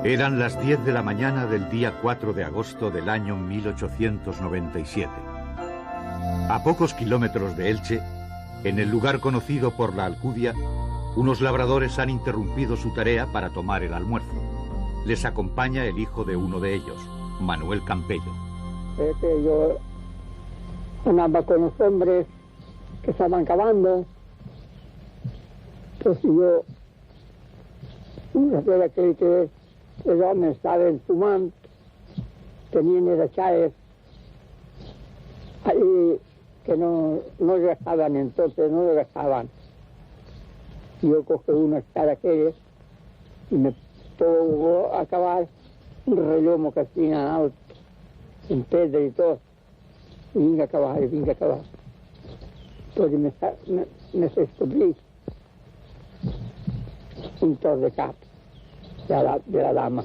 Eran las 10 de la mañana del día 4 de agosto del año 1897. A pocos kilómetros de Elche, en el lugar conocido por la Alcudia, unos labradores han interrumpido su tarea para tomar el almuerzo. Les acompaña el hijo de uno de ellos, Manuel Campello. Yo andaba con los hombres que estaban cavando. Entonces yo, recuerdo que los hombres estaban fumando, tenían las chaves ahí que no gastaban, entonces no lo gastaban. Yo cogí una escala aquella y me pongo a cavar un reloj que tenía alto, en pedra y todo, y vine a cavar. Entonces me descubrí un tor de cap de la dama.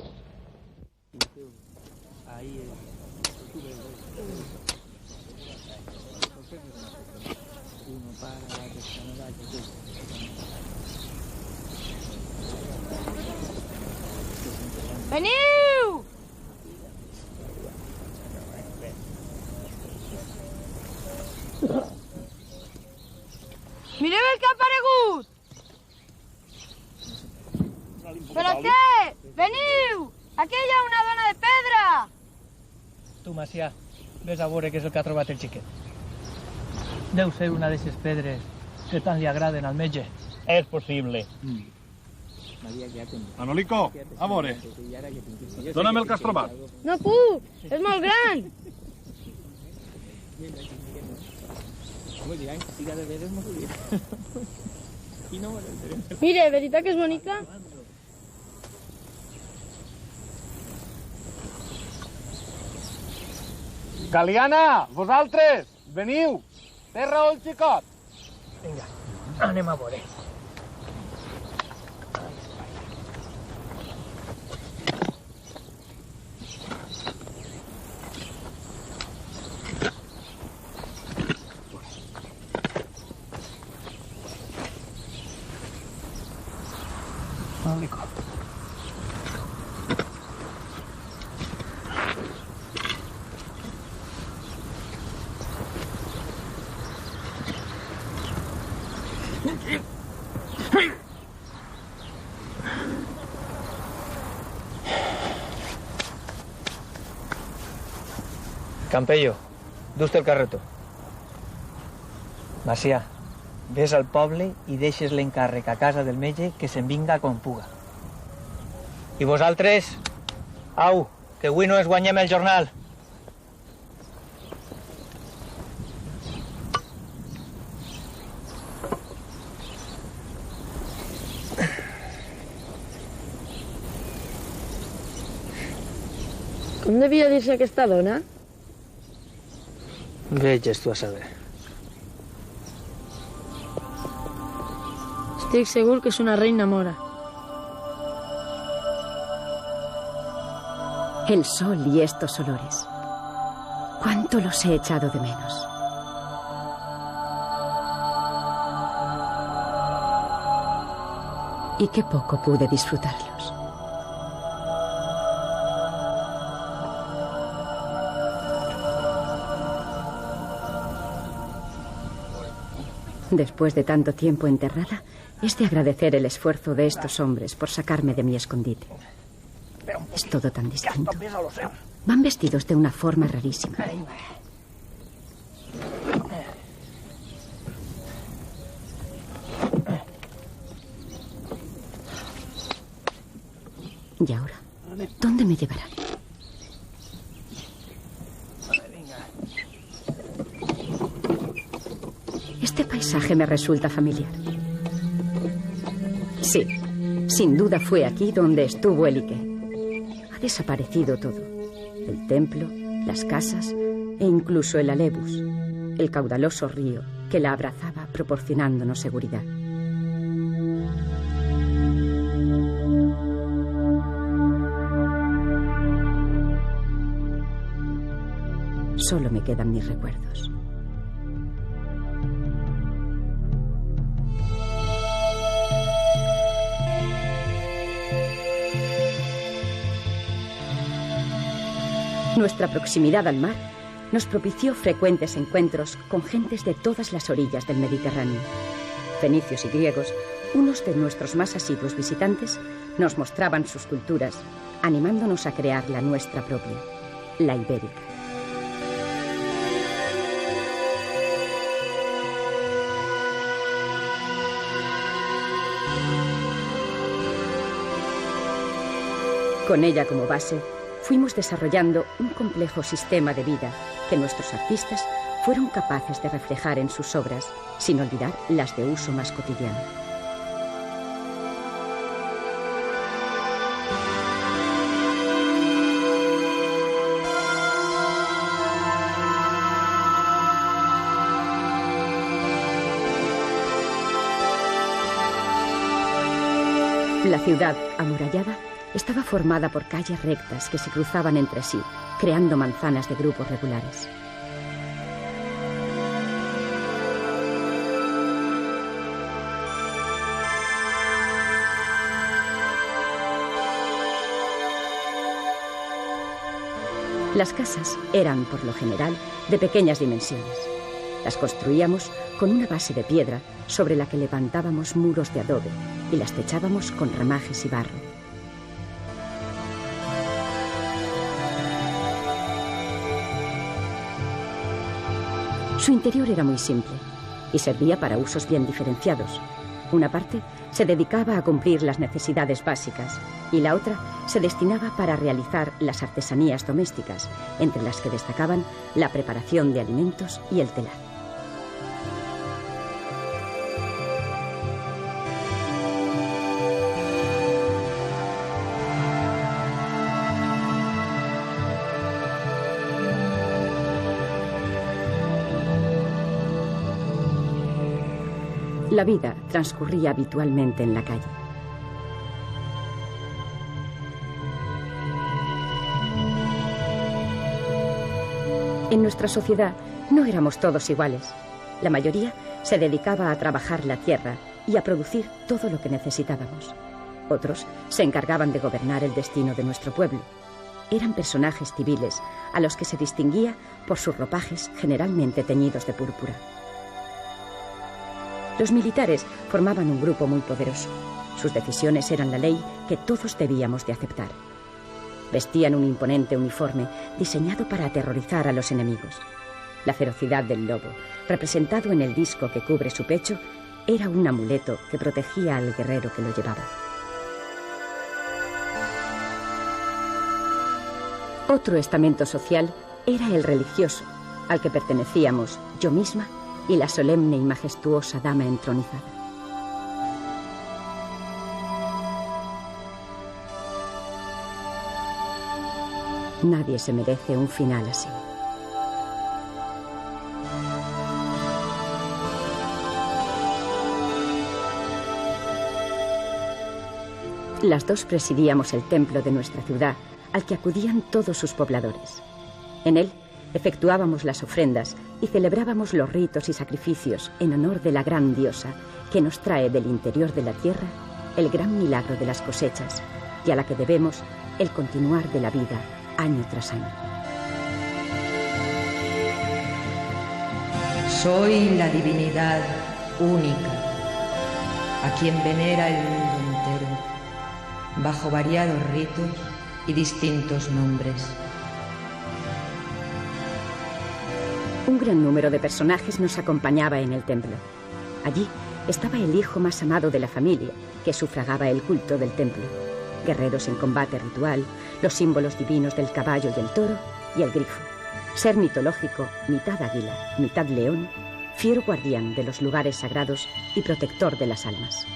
Veniu! Mireu el que ha aparegut! Però què? Veniu! Aquí hi ha una dona de pedra! Tu, Macià, ves a veure què és el que ha trobat el xiquet. Deu ser una d'aquestes pedres que tant li agraden al metge. És possible. Manolico, a veure. Dóna'm el que has trobat. No puc! És molt gran! Mire, veritat que és bonica? Galiana, vosaltres, veniu. Té raó el xicot. Vinga, anem a veure. Manolico. Campello, dus-te el carretó. Macià, ves al poble i deixes l'encàrrec a casa del metge que se'n vinga quan puga. I vosaltres, au, que avui no es guanyem el jornal. Com devia dir-se aquesta dona? Veges tu a saber. Estic segur que és una reina mora. El sol y estos olores. Cuánto los he echado de menos. Y qué poco pude disfrutarlos. Después de tanto tiempo enterrada, es de agradecer el esfuerzo de estos hombres por sacarme de mi escondite. Es todo tan distinto. Van vestidos de una forma rarísima. Y ahora, ¿dónde me llevarán? Este paisaje me resulta familiar. Sí, sin duda fue aquí donde estuvo Elique. Ha desaparecido todo. El templo, las casas e incluso el Alebus, el caudaloso río que la abrazaba proporcionándonos seguridad. Solo me quedan mis recuerdos. Nuestra proximidad al mar nos propició frecuentes encuentros con gentes de todas las orillas del Mediterráneo. Fenicios y griegos, unos de nuestros más asiduos visitantes, nos mostraban sus culturas, animándonos a crear la nuestra propia, la ibérica. Con ella como base, fuimos desarrollando un complejo sistema de vida que nuestros artistas fueron capaces de reflejar en sus obras, sin olvidar las de uso más cotidiano. La ciudad amurallada estaba formada por calles rectas que se cruzaban entre sí, creando manzanas de grupos regulares. Las casas eran, por lo general, de pequeñas dimensiones. Las construíamos con una base de piedra sobre la que levantábamos muros de adobe y las techábamos con ramajes y barro. Su interior era muy simple y servía para usos bien diferenciados. Una parte se dedicaba a cumplir las necesidades básicas y la otra se destinaba para realizar las artesanías domésticas, entre las que destacaban la preparación de alimentos y el telar. La vida transcurría habitualmente en la calle. En nuestra sociedad no éramos todos iguales. La mayoría se dedicaba a trabajar la tierra y a producir todo lo que necesitábamos. Otros se encargaban de gobernar el destino de nuestro pueblo. Eran personajes civiles a los que se distinguía por sus ropajes generalmente teñidos de púrpura. Los militares formaban un grupo muy poderoso. Sus decisiones eran la ley que todos debíamos de aceptar. Vestían un imponente uniforme diseñado para aterrorizar a los enemigos. La ferocidad del lobo, representado en el disco que cubre su pecho, era un amuleto que protegía al guerrero que lo llevaba. Otro estamento social era el religioso, al que pertenecíamos yo misma y la solemne y majestuosa dama entronizada. Nadie se merece un final así. Las dos presidíamos el templo de nuestra ciudad, al que acudían todos sus pobladores. En él efectuábamos las ofrendas y celebrábamos los ritos y sacrificios en honor de la gran diosa que nos trae del interior de la tierra el gran milagro de las cosechas y a la que debemos el continuar de la vida año tras año. Soy la divinidad única, a quien venera el mundo entero, bajo variados ritos y distintos nombres. Un gran número de personajes nos acompañaba en el templo. Allí estaba el hijo más amado de la familia, que sufragaba el culto del templo. Guerreros en combate ritual, los símbolos divinos del caballo y el toro, y el grifo. Ser mitológico, mitad águila, mitad león, fiero guardián de los lugares sagrados y protector de las almas.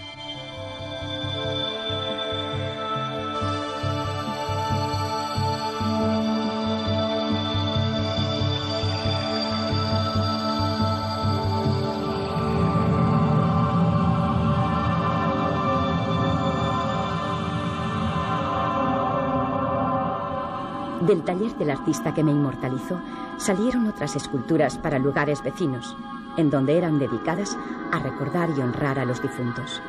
Del taller del artista que me inmortalizó salieron otras esculturas para lugares vecinos, en donde eran dedicadas a recordar y honrar a los difuntos.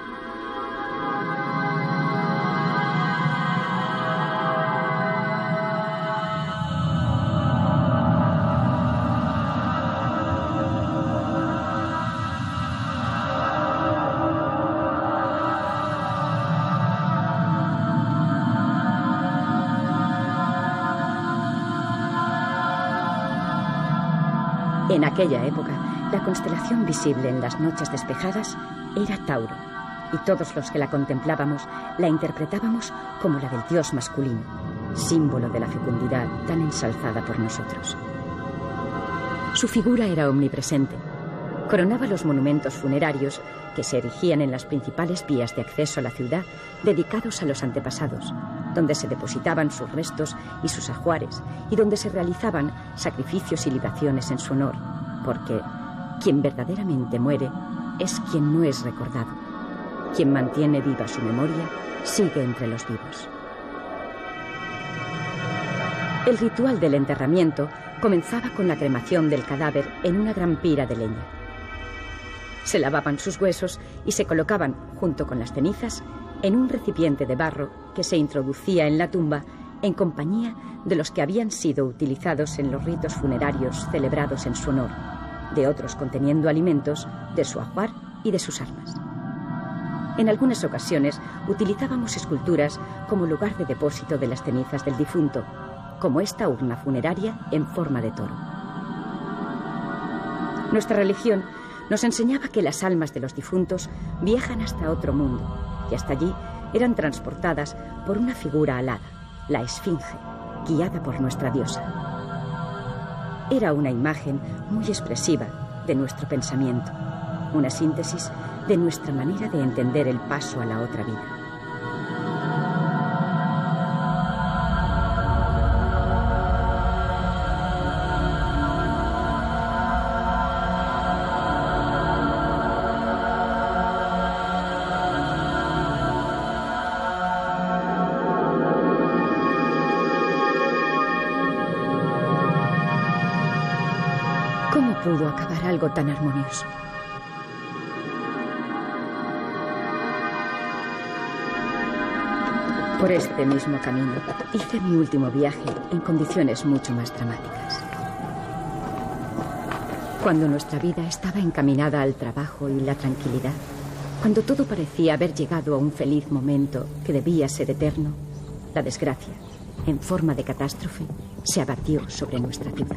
En aquella época, la constelación visible en las noches despejadas era Tauro, y todos los que la contemplábamos la interpretábamos como la del dios masculino, símbolo de la fecundidad tan ensalzada por nosotros. Su figura era omnipresente. Coronaba los monumentos funerarios que se erigían en las principales vías de acceso a la ciudad dedicados a los antepasados, donde se depositaban sus restos y sus ajuares y donde se realizaban sacrificios y libaciones en su honor, porque quien verdaderamente muere es quien no es recordado. Quien mantiene viva su memoria sigue entre los vivos. El ritual del enterramiento comenzaba con la cremación del cadáver en una gran pira de leña. Se lavaban sus huesos y se colocaban, junto con las cenizas, en un recipiente de barro que se introducía en la tumba en compañía de los que habían sido utilizados en los ritos funerarios celebrados en su honor, de otros conteniendo alimentos, de su ajuar y de sus armas. En algunas ocasiones utilizábamos esculturas como lugar de depósito de las cenizas del difunto, como esta urna funeraria en forma de toro. Nuestra religión nos enseñaba que las almas de los difuntos viajan hasta otro mundo y hasta allí eran transportadas por una figura alada, la Esfinge, guiada por nuestra diosa. Era una imagen muy expresiva de nuestro pensamiento, una síntesis de nuestra manera de entender el paso a la otra vida. ¿Cómo pudo acabar algo tan armonioso? Por este mismo camino hice mi último viaje en condiciones mucho más dramáticas. Cuando nuestra vida estaba encaminada al trabajo y la tranquilidad, cuando todo parecía haber llegado a un feliz momento que debía ser eterno, la desgracia, en forma de catástrofe, se abatió sobre nuestra ciudad.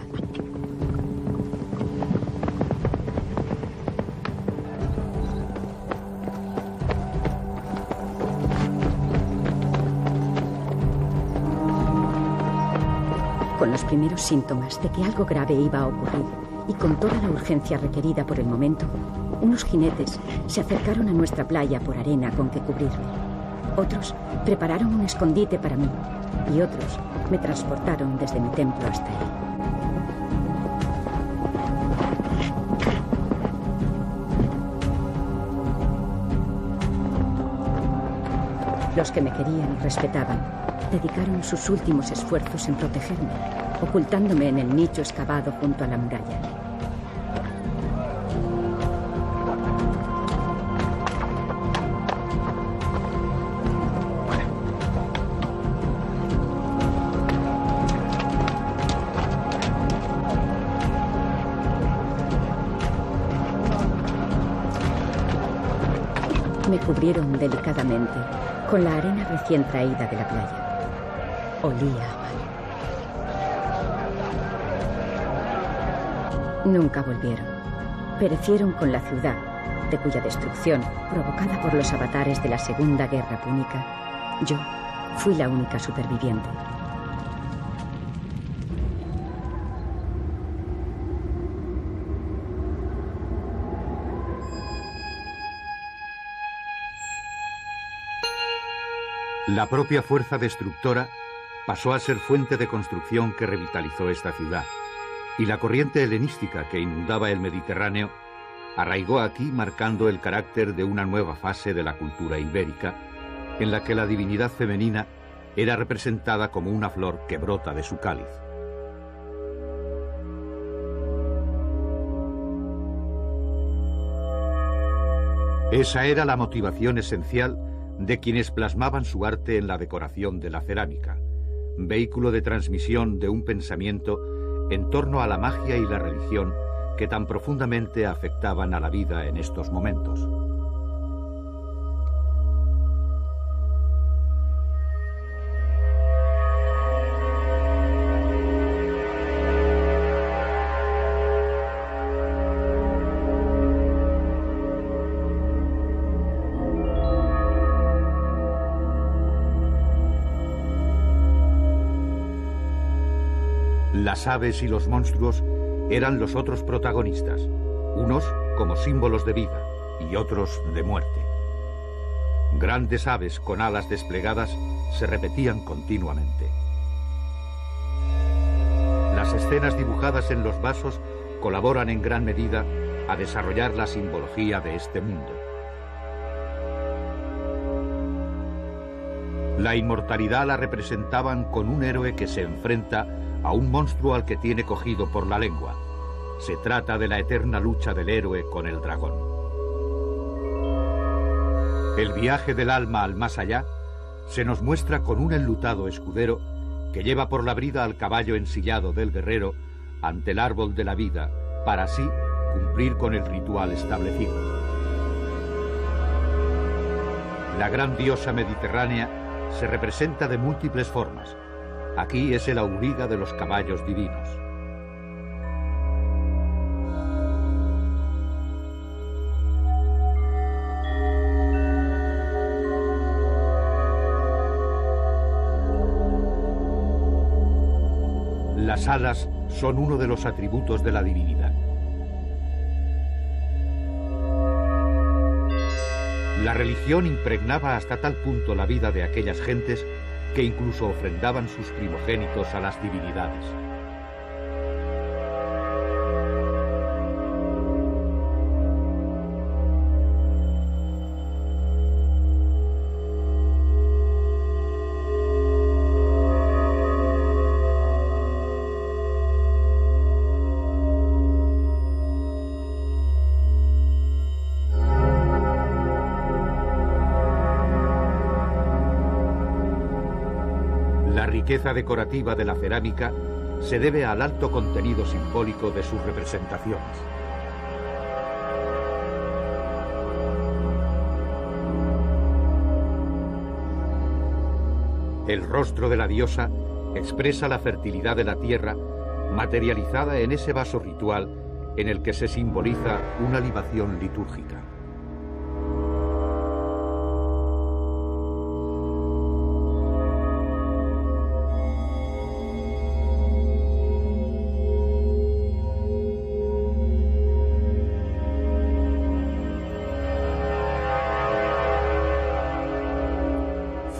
Con los primeros síntomas de que algo grave iba a ocurrir y con toda la urgencia requerida por el momento, unos jinetes se acercaron a nuestra playa por arena con que cubrirme. Otros prepararon un escondite para mí y otros me transportaron desde mi templo hasta él. Los que me querían y respetaban dedicaron sus últimos esfuerzos en protegerme, ocultándome en el nicho excavado junto a la muralla. Me cubrieron delicadamente con la arena recién traída de la playa. Olía a mar. Nunca volvieron. Perecieron con la ciudad, de cuya destrucción, provocada por los avatares de la Segunda Guerra Púnica, yo fui la única superviviente. La propia fuerza destructora pasó a ser fuente de construcción que revitalizó esta ciudad, y la corriente helenística que inundaba el Mediterráneo arraigó aquí, marcando el carácter de una nueva fase de la cultura ibérica, en la que la divinidad femenina era representada como una flor que brota de su cáliz. Esa era la motivación esencial de quienes plasmaban su arte en la decoración de la cerámica, vehículo de transmisión de un pensamiento en torno a la magia y la religión que tan profundamente afectaban a la vida en estos momentos. Las aves y los monstruos eran los otros protagonistas, unos como símbolos de vida y otros de muerte. Grandes aves con alas desplegadas se repetían continuamente. Las escenas dibujadas en los vasos colaboran en gran medida a desarrollar la simbología de este mundo. La inmortalidad la representaban con un héroe que se enfrenta a un monstruo al que tiene cogido por la lengua. Se trata de la eterna lucha del héroe con el dragón. El viaje del alma al más allá se nos muestra con un enlutado escudero que lleva por la brida al caballo ensillado del guerrero ante el árbol de la vida, para así cumplir con el ritual establecido. La gran diosa mediterránea se representa de múltiples formas. Aquí es el auriga de los caballos divinos. Las alas son uno de los atributos de la divinidad. La religión impregnaba hasta tal punto la vida de aquellas gentes que incluso ofrendaban sus primogénitos a las divinidades. La riqueza decorativa de la cerámica se debe al alto contenido simbólico de sus representaciones. El rostro de la diosa expresa la fertilidad de la tierra, materializada en ese vaso ritual en el que se simboliza una libación litúrgica.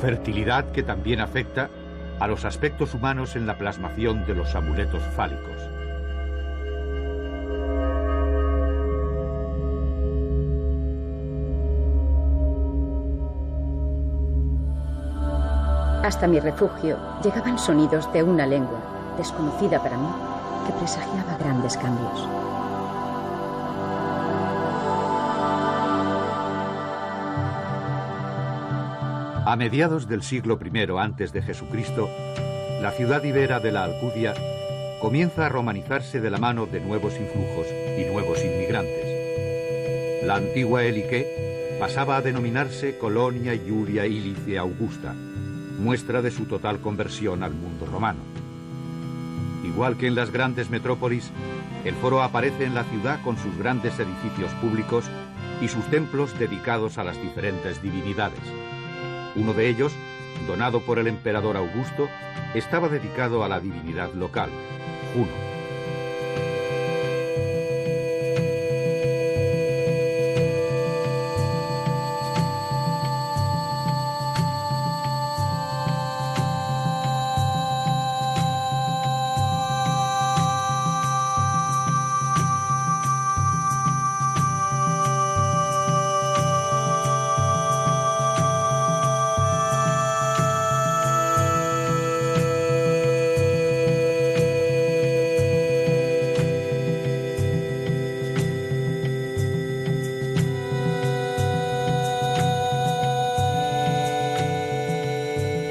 Fertilidad que también afecta a los aspectos humanos en la plasmación de los amuletos fálicos. Hasta mi refugio llegaban sonidos de una lengua, desconocida para mí, que presagiaba grandes cambios. A mediados del siglo I antes de Jesucristo, la ciudad ibera de la Alcudia comienza a romanizarse de la mano de nuevos influjos y nuevos inmigrantes. La antigua Elique pasaba a denominarse Colonia Iulia Ilice Augusta, muestra de su total conversión al mundo romano. Igual que en las grandes metrópolis, el foro aparece en la ciudad con sus grandes edificios públicos y sus templos dedicados a las diferentes divinidades. Uno de ellos, donado por el emperador Augusto, estaba dedicado a la divinidad local, Juno.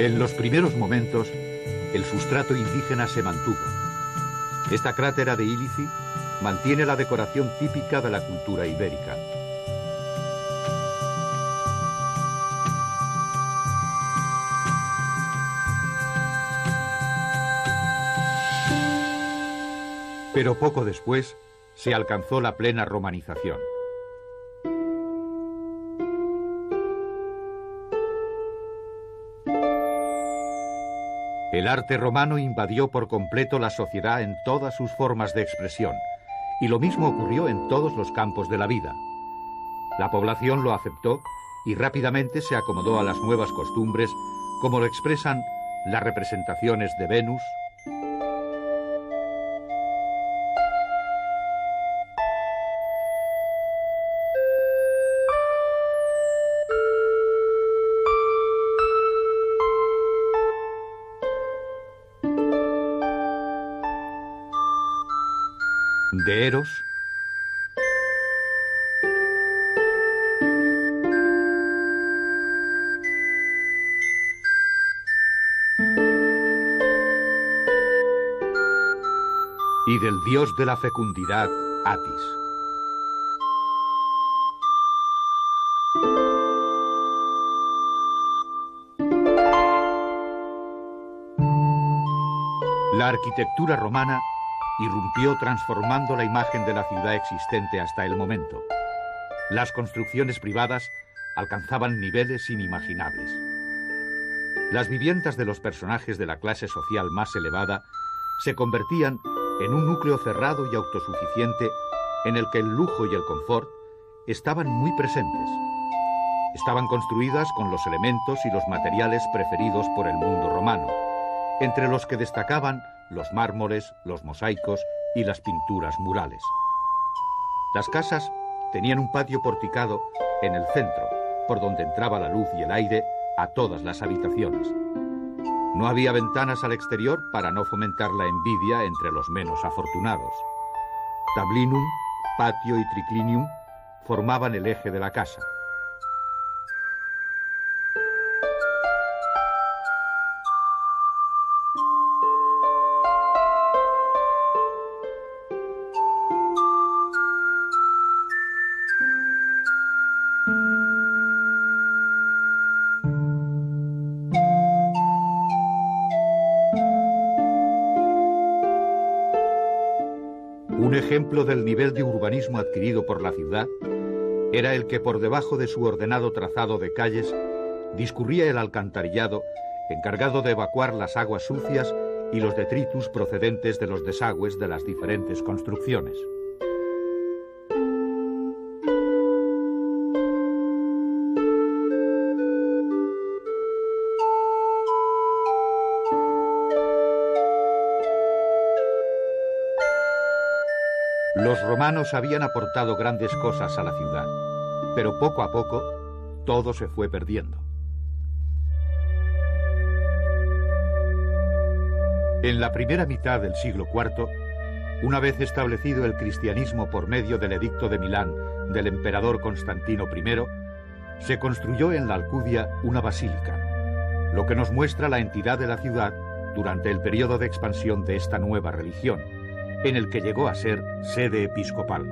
En los primeros momentos, el sustrato indígena se mantuvo. Esta crátera de Ilici mantiene la decoración típica de la cultura ibérica. Pero poco después se alcanzó la plena romanización. El arte romano invadió por completo la sociedad en todas sus formas de expresión, y lo mismo ocurrió en todos los campos de la vida. La población lo aceptó y rápidamente se acomodó a las nuevas costumbres, como lo expresan las representaciones de Venus, de Eros, y del dios de la fecundidad, Atis. La arquitectura romana irrumpió transformando la imagen de la ciudad existente hasta el momento. Las construcciones privadas alcanzaban niveles inimaginables. Las viviendas de los personajes de la clase social más elevada se convertían en un núcleo cerrado y autosuficiente en el que el lujo y el confort estaban muy presentes. Estaban construidas con los elementos y los materiales preferidos por el mundo romano, entre los que destacaban los mármoles, los mosaicos y las pinturas murales. Las casas tenían un patio porticado en el centro, por donde entraba la luz y el aire a todas las habitaciones. No había ventanas al exterior para no fomentar la envidia entre los menos afortunados. Tablinum, patio y triclinium formaban el eje de la casa. Un ejemplo del nivel de urbanismo adquirido por la ciudad era el que por debajo de su ordenado trazado de calles discurría el alcantarillado encargado de evacuar las aguas sucias y los detritus procedentes de los desagües de las diferentes construcciones. Los romanos habían aportado grandes cosas a la ciudad, pero poco a poco todo se fue perdiendo. En la primera mitad del siglo IV, una vez establecido el cristianismo por medio del Edicto de Milán del emperador Constantino I, se construyó en la Alcudia una basílica, lo que nos muestra la entidad de la ciudad durante el periodo de expansión de esta nueva religión, en el que llegó a ser sede episcopal.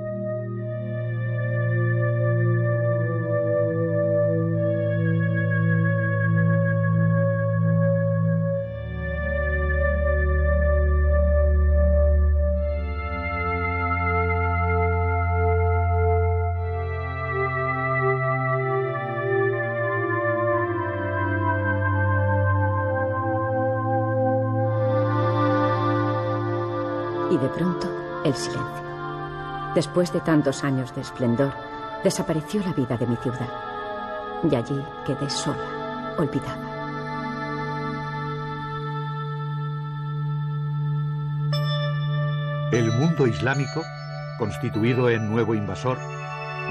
Y de pronto, el silencio. Después de tantos años de esplendor, desapareció la vida de mi ciudad. Y allí quedé sola, olvidada. El mundo islámico, constituido en nuevo invasor,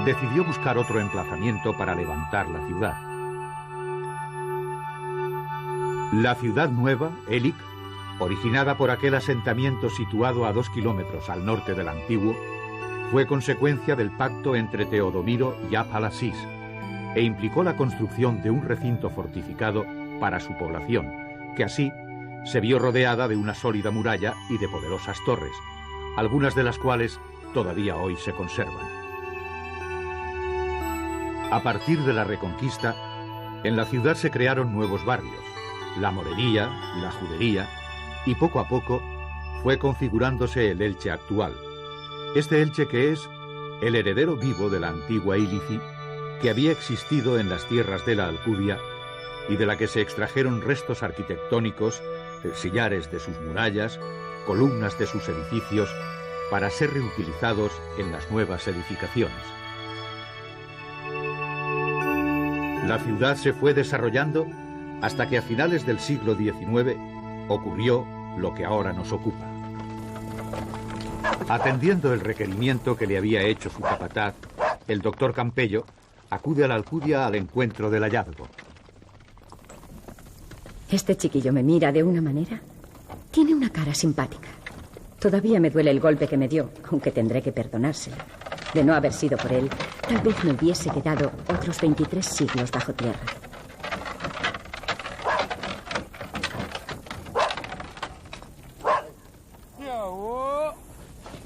decidió buscar otro emplazamiento para levantar la ciudad. La ciudad nueva, Elik, originada por aquel asentamiento situado a 2 kilómetros al norte del antiguo, fue consecuencia del pacto entre Teodomiro y Ab-al-Aziz e implicó la construcción de un recinto fortificado para su población, que así se vio rodeada de una sólida muralla y de poderosas torres, algunas de las cuales todavía hoy se conservan. A partir de la Reconquista, en la ciudad se crearon nuevos barrios, la morería, la judería, y poco a poco fue configurándose el Elche actual. Este Elche que es el heredero vivo de la antigua Ilici, que había existido en las tierras de la Alcudia y de la que se extrajeron restos arquitectónicos sillares de sus murallas, columnas de sus edificios, para ser reutilizados en las nuevas edificaciones. La ciudad se fue desarrollando hasta que a finales del siglo XIX ocurrió lo que ahora nos ocupa. Atendiendo el requerimiento que le había hecho su capataz, el doctor Campello acude a la Alcudia al encuentro del hallazgo. Este chiquillo me mira de una manera. Tiene una cara simpática. Todavía me duele el golpe que me dio, aunque tendré que perdonárselo. De no haber sido por él, tal vez me hubiese quedado otros 23 siglos bajo tierra.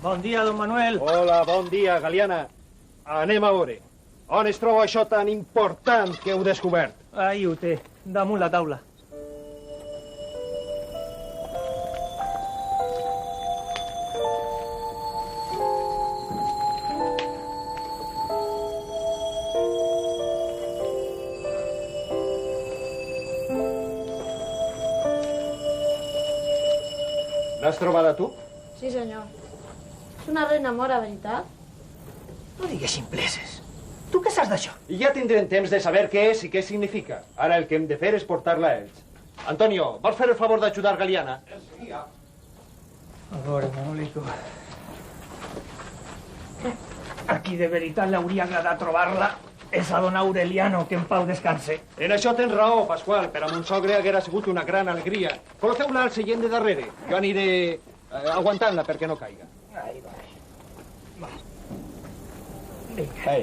Bon dia, don Manuel. Hola, bon dia, Galiana. Anem a veure. On es troba això tan important que heu descobert? Ahí ho té, damunt la taula. L'has trobada tu? Sí, senyor. És una reina mora, veritat? No digues ximpleses. Tu què saps d'això? I ja tindrem temps de saber què és i què significa. Ara el que hem de fer és portar-la a ells. Antonio, vols fer el favor d'ajudar Galiana? Enseguida. A veure, Manolico. Aquí de veritat l'hauria agradat trobar-la és a don Aureliano, que en pau descanse. En això tens raó, Pasqual. Per a mon sogre haguera sigut una gran alegria. Col·loqueu-la al seient de darrere. Jo aniré aguantant-la perquè no caiga. Ahí va.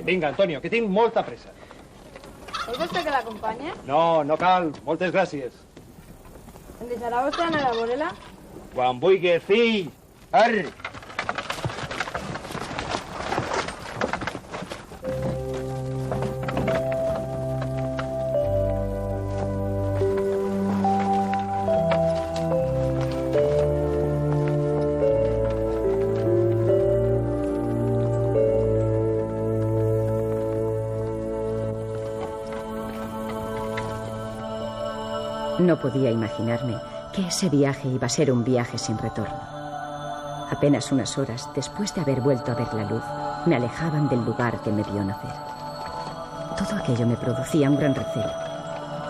Vinga, Antonio, que tinc molta pressa. Vol vostè que l'acompanye? No, no cal. Moltes gràcies. Em deixarà vostè anar a veure-la? Quan vulguis, fill. Arre! No podía imaginarme que ese viaje iba a ser un viaje sin retorno. Apenas unas horas después de haber vuelto a ver la luz, me alejaban del lugar que me vio nacer. Todo aquello me producía un gran recelo.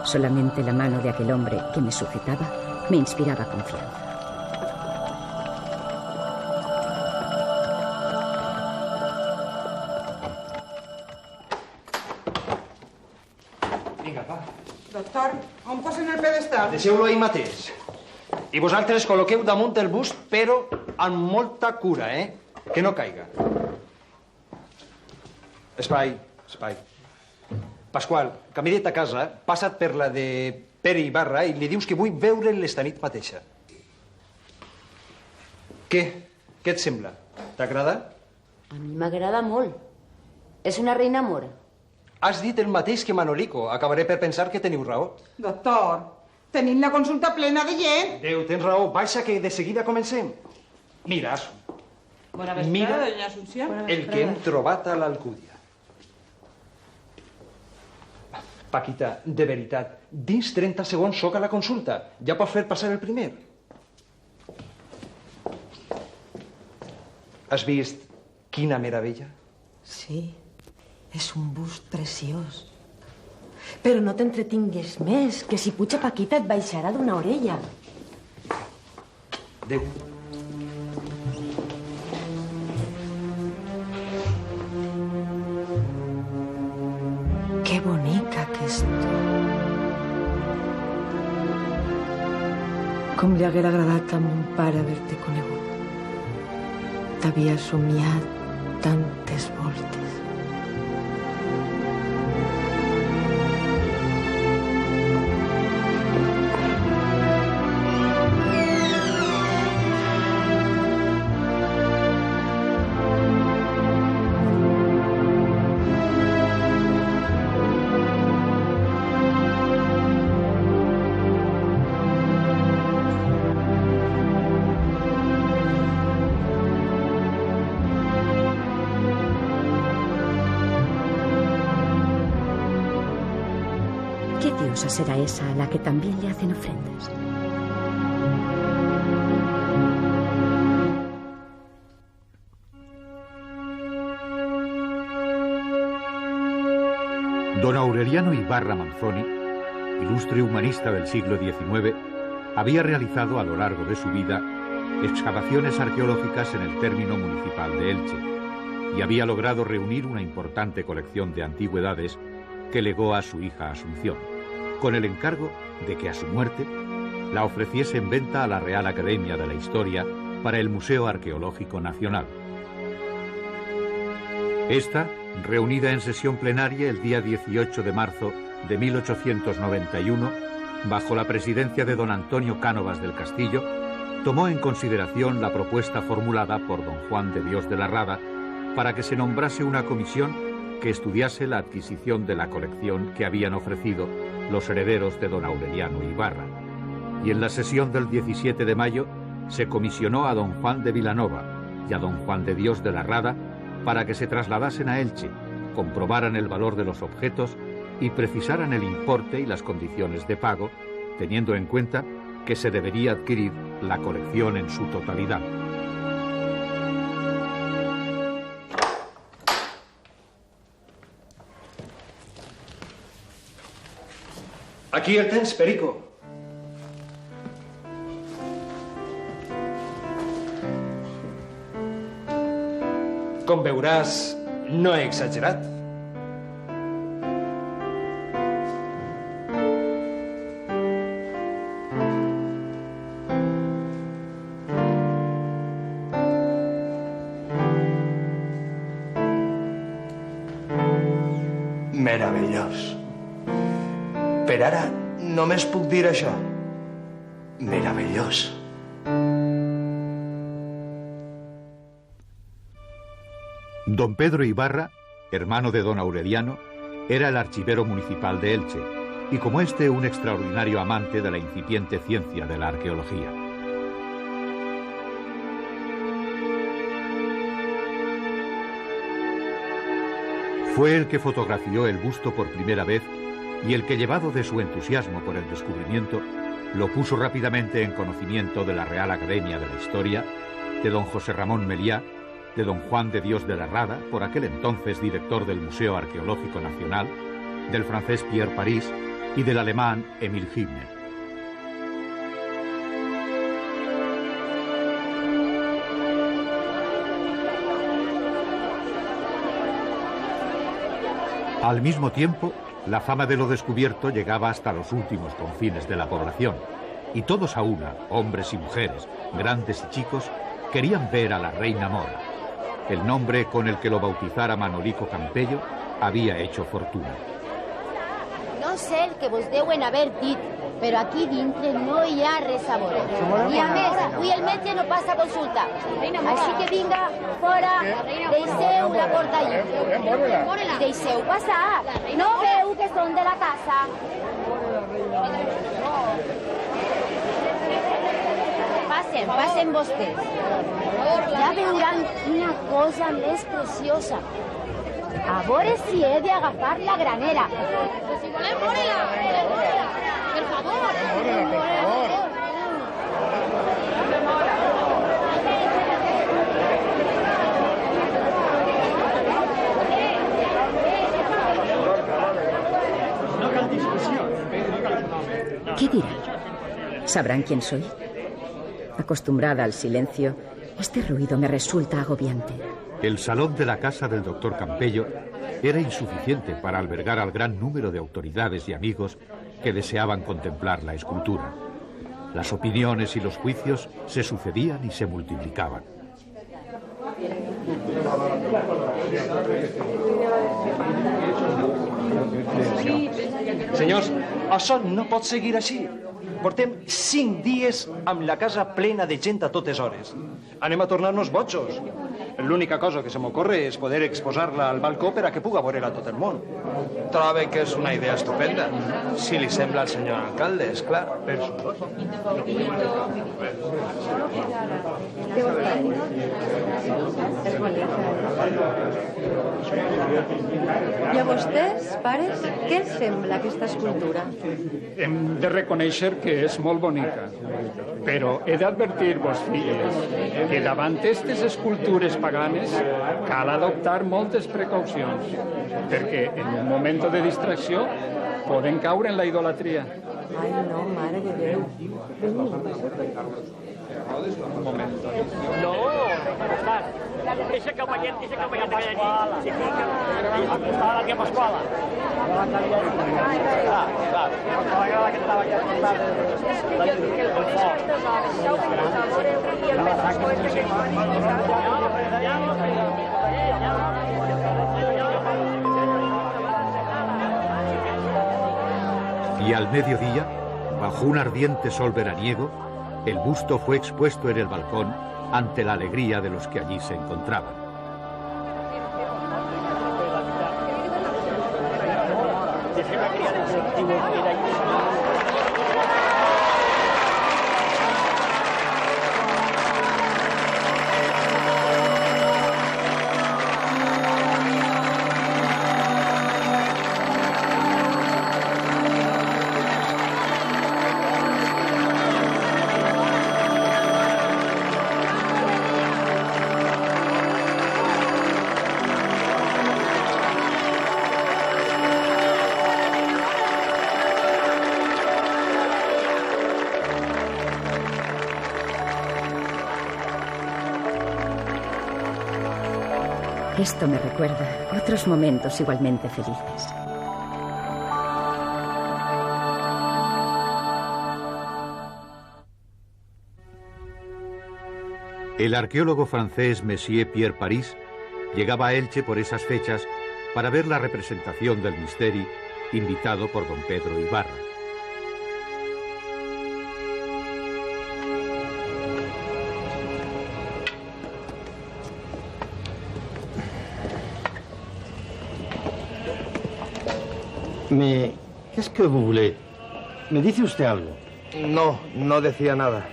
Solamente la mano de aquel hombre que me sujetaba me inspiraba confianza. Vinga, va. Doctor, on posen el pedestal? Deixeu-lo ahí mateix. I vosaltres col·loqueu damunt el bust, però amb molta cura, Que no caiga. Espai, espai. Pasqual, camí de ta casa, passa't per la de Pere Ibarra i li dius que vull veure'l esta nit mateixa. Què? Què et sembla? T'agrada? A mi m'agrada molt. És una reina mora. Has dit el mateix que Manolico. Acabaré per pensar que teniu raó. Doctor, tenim la consulta plena de gent. Déu, tens raó. Baixa, que de seguida comencem. Mira, Asu. Bona vesprada, Mira doña Asunción. el que hem trobat a l'Alcúdia. Paquita, de veritat, dins 30 segons soc a la consulta. Ja pots fer passar el primer. Has vist quina meravella? Sí, és un bust preciós. Però no t'entretingues més, que si puja Paquita et baixarà d'una orella. Déu. Que bonica que és tu. Com li haguera agradat a mon pare haver-te conegut. T'havia somiat tantes voltes. ¿Qué diosa será esa a la que también le hacen ofrendas? Don Aureliano Ibarra Manzoni, ilustre humanista del siglo XIX, había realizado a lo largo de su vida excavaciones arqueológicas en el término municipal de Elche y había logrado reunir una importante colección de antigüedades que legó a su hija Asunción, con el encargo de que a su muerte la ofreciese en venta a la Real Academia de la Historia para el Museo Arqueológico Nacional. Esta, reunida en sesión plenaria el día 18 de marzo de 1891, bajo la presidencia de don Antonio Cánovas del Castillo, tomó en consideración la propuesta formulada por don Juan de Dios de la Rada para que se nombrase una comisión que estudiase la adquisición de la colección que habían ofrecido los herederos de don Aureliano Ibarra. Y en la sesión del 17 de mayo se comisionó a don Juan de Vilanova y a don Juan de Dios de la Rada para que se trasladasen a Elche, comprobaran el valor de los objetos y precisaran el importe y las condiciones de pago, teniendo en cuenta que se debería adquirir la colección en su totalidad. Aquí el tens, Perico. Com veuràs, no he exagerat. Meravellós. Per ara només puc dir això. Meravellós. Don Pedro Ibarra, hermano de don Aureliano, era el archivero municipal de Elche y como este un extraordinario amante de la incipiente ciencia de la arqueología. Fue el que fotografió el busto por primera vez y el que, llevado de su entusiasmo por el descubrimiento, lo puso rápidamente en conocimiento de la Real Academia de la Historia, de don José Ramón Meliá, de don Juan de Dios de la Rada, por aquel entonces director del Museo Arqueológico Nacional, del francés Pierre Paris y del alemán Emil Hübner. Al mismo tiempo, la fama de lo descubierto llegaba hasta los últimos confines de la población, y todos a una, hombres y mujeres, grandes y chicos, querían ver a la reina Mora. El nombre con el que lo bautizara Manolico Campello había hecho fortuna. No sé el que vos deuen haver dit, però aquí dintre no hi ha res a veure. I a més, avui el metge no passa consulta. Així que vinga, fora, deixeu la porta lliure. I deixeu passar. No veu que són de la casa? Passen, passen vostès. Ja veuran una cosa més preciosa. A veure si he d'agafar la granera. Però si volem veure-la, per favor. ¿Qué dirán? ¿Sabrán quién soy? Acostumbrada al silencio, este ruido me resulta agobiante. El salón de la casa del doctor Campello era insuficiente para albergar al gran número de autoridades y amigos que deseaban contemplar la escultura. Las opiniones y los juicios se sucedían y se multiplicaban. Senyors, això no pot seguir així. Portem 5 dies amb la casa plena de gent a totes hores. Anem a tornar-nos bojos. L'única cosa que se m'ocorre és poder exposar-la al balcó per a que puga veure-la tot el món. Trobe que és una idea estupenda. Si li sembla al senyor alcalde, és clar. I a vostès, pares, què els sembla aquesta escultura? Hem de reconèixer que és molt bonica, però he d'advertir-vos, filles, que davant aquestes escultures paganes cal adoptar moltes precaucions, perquè en un moment de distracció poden caure en la idolatria. Ai, no, mare de Déu. Un moment. No, deixa que veiem que allà si fica estava la tia Pasquala. Clar, que estava allà Y al mediodía, bajo un ardiente sol veraniego, el busto fue expuesto en el balcón ante la alegría de los que allí se encontraban. Esto me recuerda otros momentos igualmente felices. El arqueólogo francés Monsieur Pierre Paris llegaba a Elche por esas fechas para ver la representación del Misteri, invitado por don Pedro Ibarra. ¿Qué es que vous voulez? ¿Me dice usted algo? No, no decía nada.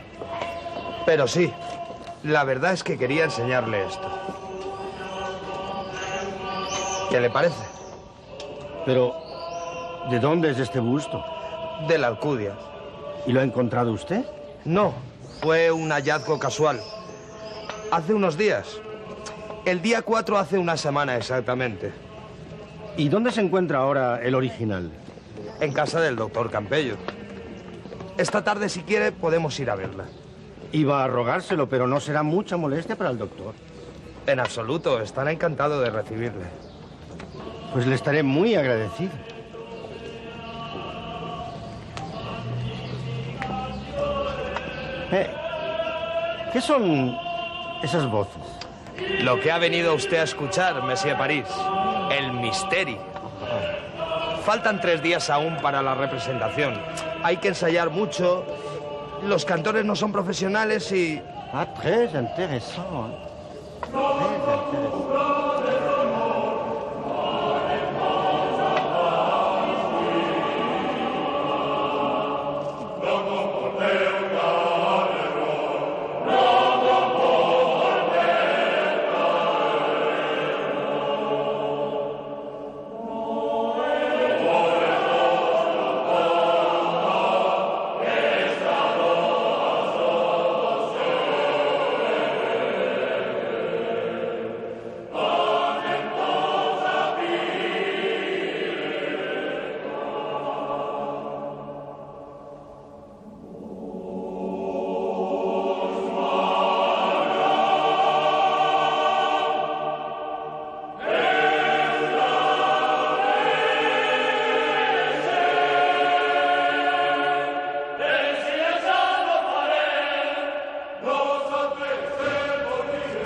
Pero sí, la verdad es que quería enseñarle esto. ¿Qué le parece? Pero, ¿de dónde es este busto? De la Alcudia. ¿Y lo ha encontrado usted? No, fue un hallazgo casual. Hace unos días. El día 4 hace una semana exactamente. ¿Y dónde se encuentra ahora el original? En casa del doctor Campello. Esta tarde, si quiere, podemos ir a verla. Iba a rogárselo, pero no será mucha molestia para el doctor. En absoluto, estará encantado de recibirle. Pues le estaré muy agradecido. ¿Qué son esas voces? Lo que ha venido usted a escuchar, Monsieur Paris. El Misteri. Faltan 3 días aún para la representación. Hay que ensayar mucho. Los cantores no son profesionales y... Ah, très intéressant. Très intéressant.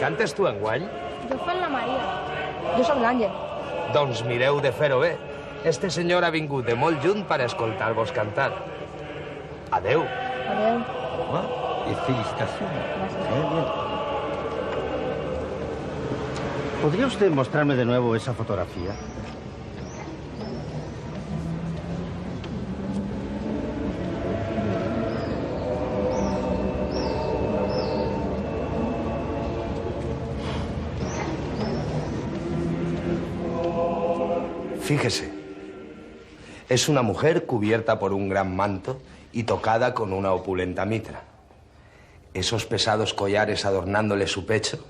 Cantes tu enguany? Jo faig la Maria. Jo sóc l'Àngel. Doncs mireu de fer-ho bé. Este senyor ha vingut de molt lluny per escoltar-vos cantar. Adeu. Adeu. Y felicitaciones. Muy bien. ¿Podría usted mostrarme de nuevo esa fotografía? Fíjese, es una mujer cubierta por un gran manto y tocada con una opulenta mitra. Esos pesados collares adornándole su pecho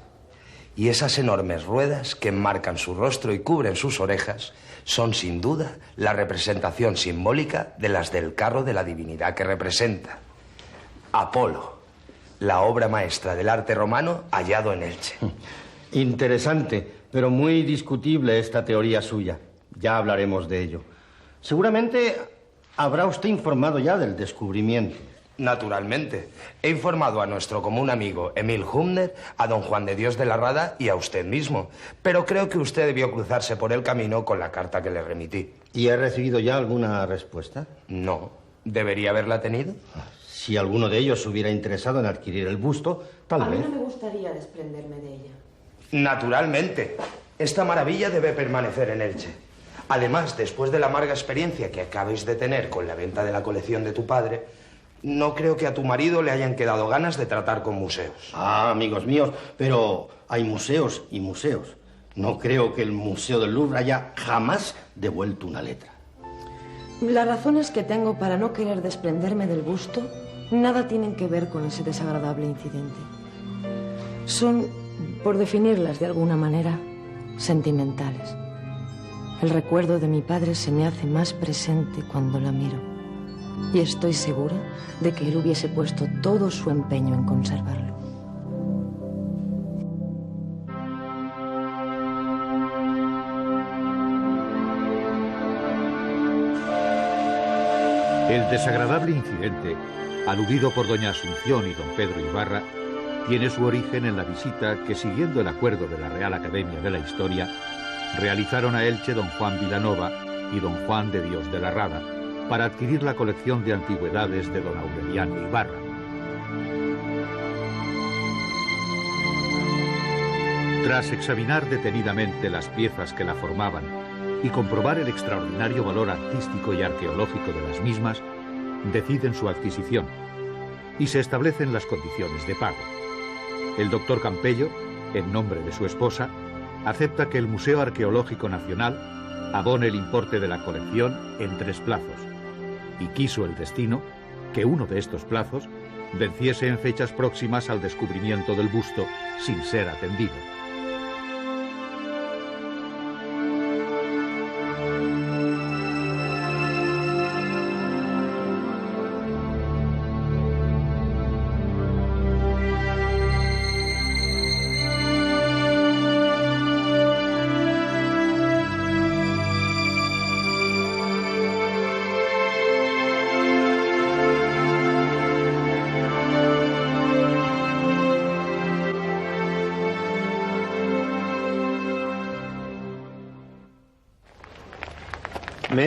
Y esas enormes ruedas que enmarcan su rostro y cubren sus orejas son sin duda la representación simbólica de las del carro de la divinidad que representa. Apolo, la obra maestra del arte romano hallado en Elche. Interesante, pero muy discutible esta teoría suya. Ya hablaremos de ello. Seguramente habrá usted informado ya del descubrimiento. Naturalmente. He informado a nuestro común amigo Emil Humner, a don Juan de Dios de la Rada y a usted mismo. Pero creo que usted debió cruzarse por el camino con la carta que le remití. ¿Y he recibido ya alguna respuesta? No. ¿Debería haberla tenido? Si alguno de ellos se hubiera interesado en adquirir el busto, tal vez. A mí no me gustaría desprenderme de ella. Naturalmente. Esta maravilla debe permanecer en Elche. Además, después de la amarga experiencia que acabáis de tener con la venta de la colección de tu padre, no creo que a tu marido le hayan quedado ganas de tratar con museos. Ah, amigos míos, pero hay museos y museos. No creo que el Museo del Louvre haya jamás devuelto una letra. Las razones que tengo para no querer desprenderme del busto nada tienen que ver con ese desagradable incidente. Son, por definirlas de alguna manera, sentimentales. El recuerdo de mi padre se me hace más presente cuando la miro. Y estoy segura de que él hubiese puesto todo su empeño en conservarlo. El desagradable incidente, aludido por doña Asunción y don Pedro Ibarra, tiene su origen en la visita que, siguiendo el acuerdo de la Real Academia de la Historia, realizaron a Elche don Juan Vilanova y don Juan de Dios de la Rada para adquirir la colección de antigüedades de don Aureliano Ibarra. Tras examinar detenidamente las piezas que la formaban y comprobar el extraordinario valor artístico y arqueológico de las mismas, deciden su adquisición y se establecen las condiciones de pago. El doctor Campello, en nombre de su esposa, acepta que el Museo Arqueológico Nacional abone el importe de la colección en 3 plazos, y quiso el destino que uno de estos plazos venciese en fechas próximas al descubrimiento del busto sin ser atendido.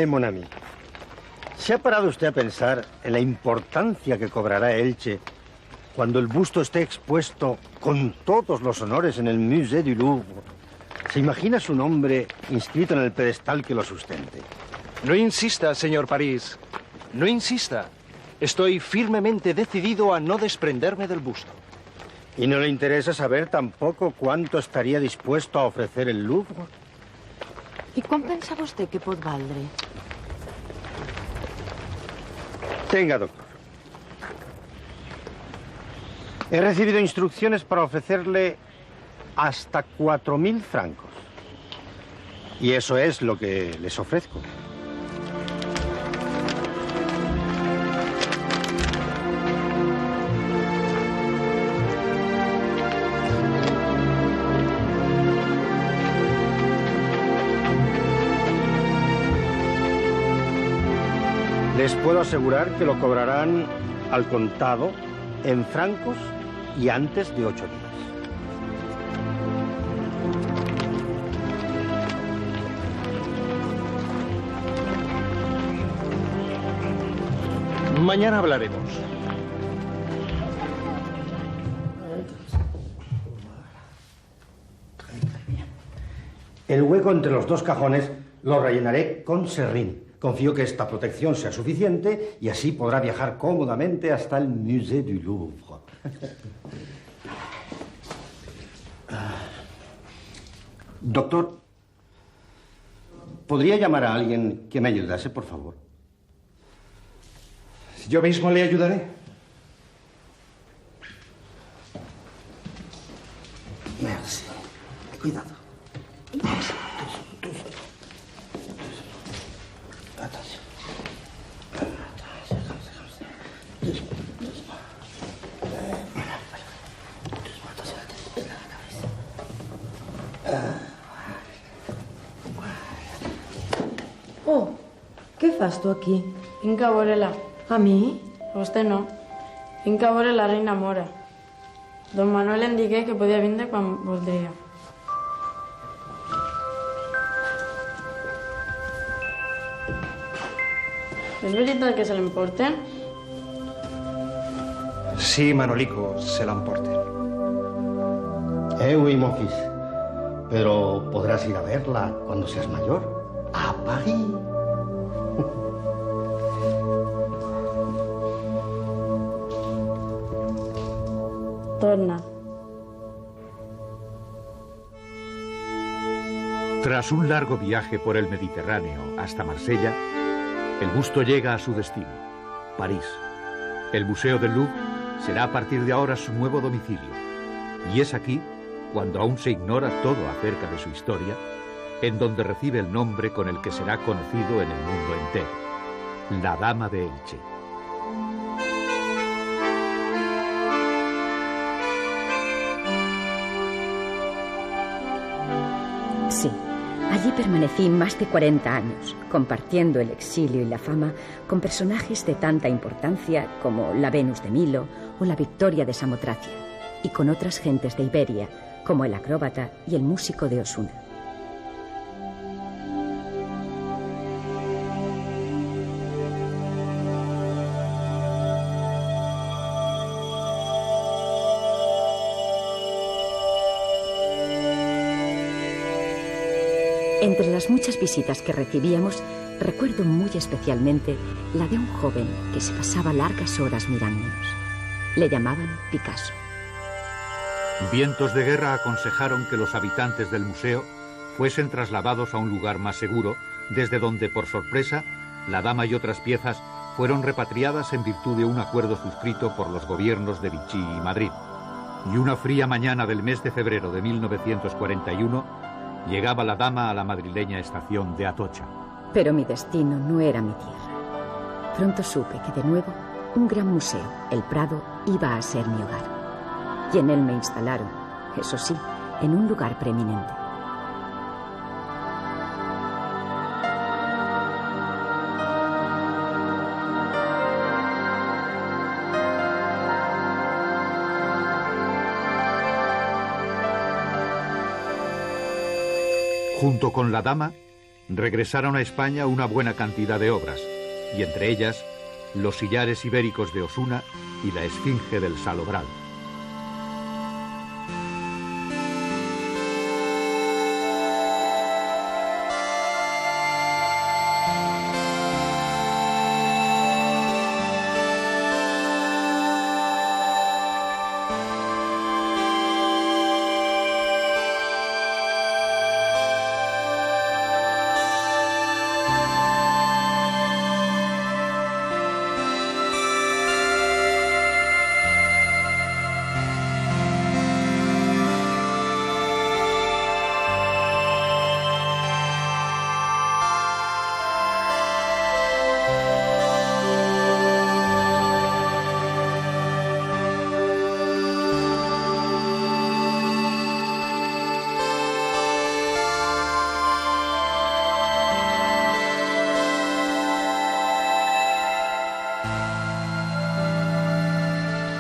Mon ami, ¿se ha parado usted a pensar en la importancia que cobrará Elche cuando el busto esté expuesto con todos los honores en el Musée du Louvre? ¿Se imagina su nombre inscrito en el pedestal que lo sustente? No insista, señor París. No insista. Estoy firmemente decidido a no desprenderme del busto. ¿Y no le interesa saber tampoco cuánto estaría dispuesto a ofrecer el Louvre? I quan pensa vostè que pot valdre? Tenga, doctor. He recibido instrucciones para ofrecerle hasta 4.000 francos. Y eso es lo que les ofrezco. Les puedo asegurar que lo cobrarán al contado, en francos y antes de 8 días. Mañana hablaremos. El hueco entre los 2 cajones lo rellenaré con serrín. Confío que esta protección sea suficiente y así podrá viajar cómodamente hasta el Musée du Louvre. Doctor, ¿podría llamar a alguien que me ayudase, por favor? Yo mismo le ayudaré. Merci. Cuidado. Oh, què fas tu aquí? Vinc a veure-la. A mi? A vostè no. Vinc a veure la reina Mora. Don Manuel em digué que podia vindre quan voldria. És veritat que se l'emporten? Sí, Manolico, se l'emporten. Oui, mon fils. Pero podrás ir a verla cuando seas mayor. A París. Torna. Tras un largo viaje por el Mediterráneo hasta Marsella, el busto llega a su destino, París. El Museo del Louvre será a partir de ahora su nuevo domicilio. Y es aquí, cuando aún se ignora todo acerca de su historia, en donde recibe el nombre con el que será conocido en el mundo entero, la Dama de Elche. Sí, allí permanecí más de 40 años, compartiendo el exilio y la fama con personajes de tanta importancia como la Venus de Milo o la Victoria de Samotracia, y con otras gentes de Iberia, como el acróbata y el músico de Osuna. Entre las muchas visitas que recibíamos, recuerdo muy especialmente la de un joven que se pasaba largas horas mirándonos. Le llamaban Picasso. Vientos de guerra aconsejaron que los habitantes del museo fuesen trasladados a un lugar más seguro, desde donde, por sorpresa, la dama y otras piezas fueron repatriadas en virtud de un acuerdo suscrito por los gobiernos de Vichy y Madrid. Y una fría mañana del mes de febrero de 1941, llegaba la dama a la madrileña estación de Atocha. Pero mi destino no era mi tierra. Pronto supe que de nuevo un gran museo, el Prado, iba a ser mi hogar. Y en él me instalaron, eso sí, en un lugar preeminente. Junto con la dama, regresaron a España una buena cantidad de obras, y entre ellas, los sillares ibéricos de Osuna y la Esfinge del Salobral.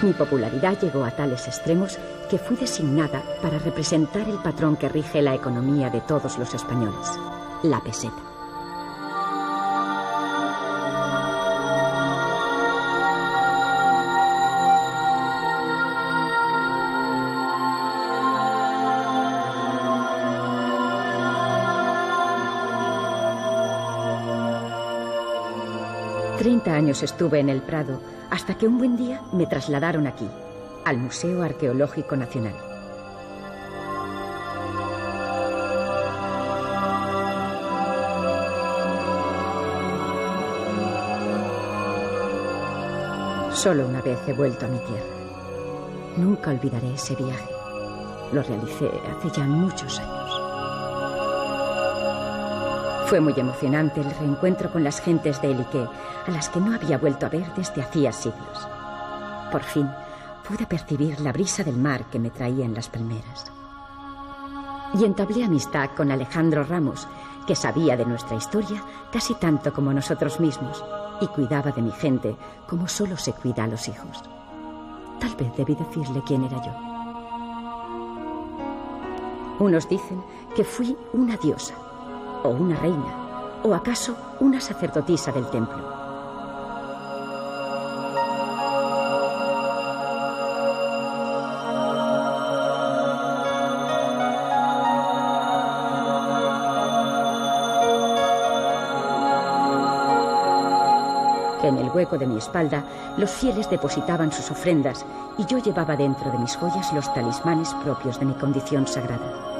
Mi popularidad llegó a tales extremos que fui designada para representar el patrón que rige la economía de todos los españoles, la peseta. Años estuve en el Prado hasta que un buen día me trasladaron aquí, al Museo Arqueológico Nacional. Solo una vez he vuelto a mi tierra. Nunca olvidaré ese viaje. Lo realicé hace ya muchos años. Fue muy emocionante el reencuentro con las gentes de Eliqué, a las que no había vuelto a ver desde hacía siglos. Por fin pude percibir la brisa del mar que me traía en las palmeras. Y entablé amistad con Alejandro Ramos, que sabía de nuestra historia casi tanto como nosotros mismos y cuidaba de mi gente como solo se cuida a los hijos. Tal vez debí decirle quién era yo. Unos dicen que fui una diosa, o una reina, o acaso una sacerdotisa del templo. En el hueco de mi espalda, los fieles depositaban sus ofrendas y yo llevaba dentro de mis joyas los talismanes propios de mi condición sagrada.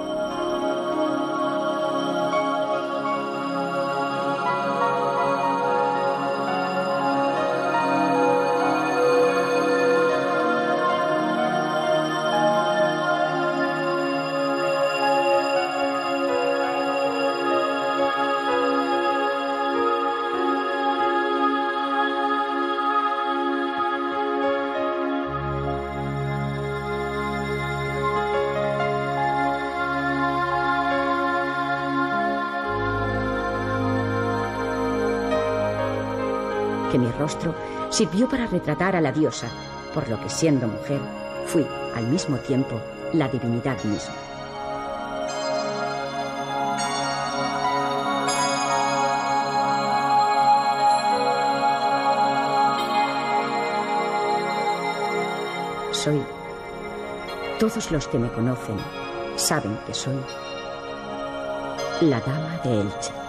Que mi rostro sirvió para retratar a la diosa, por lo que siendo mujer, fui, al mismo tiempo, la divinidad misma. Soy. Todos los que me conocen saben que soy la dama de Elche.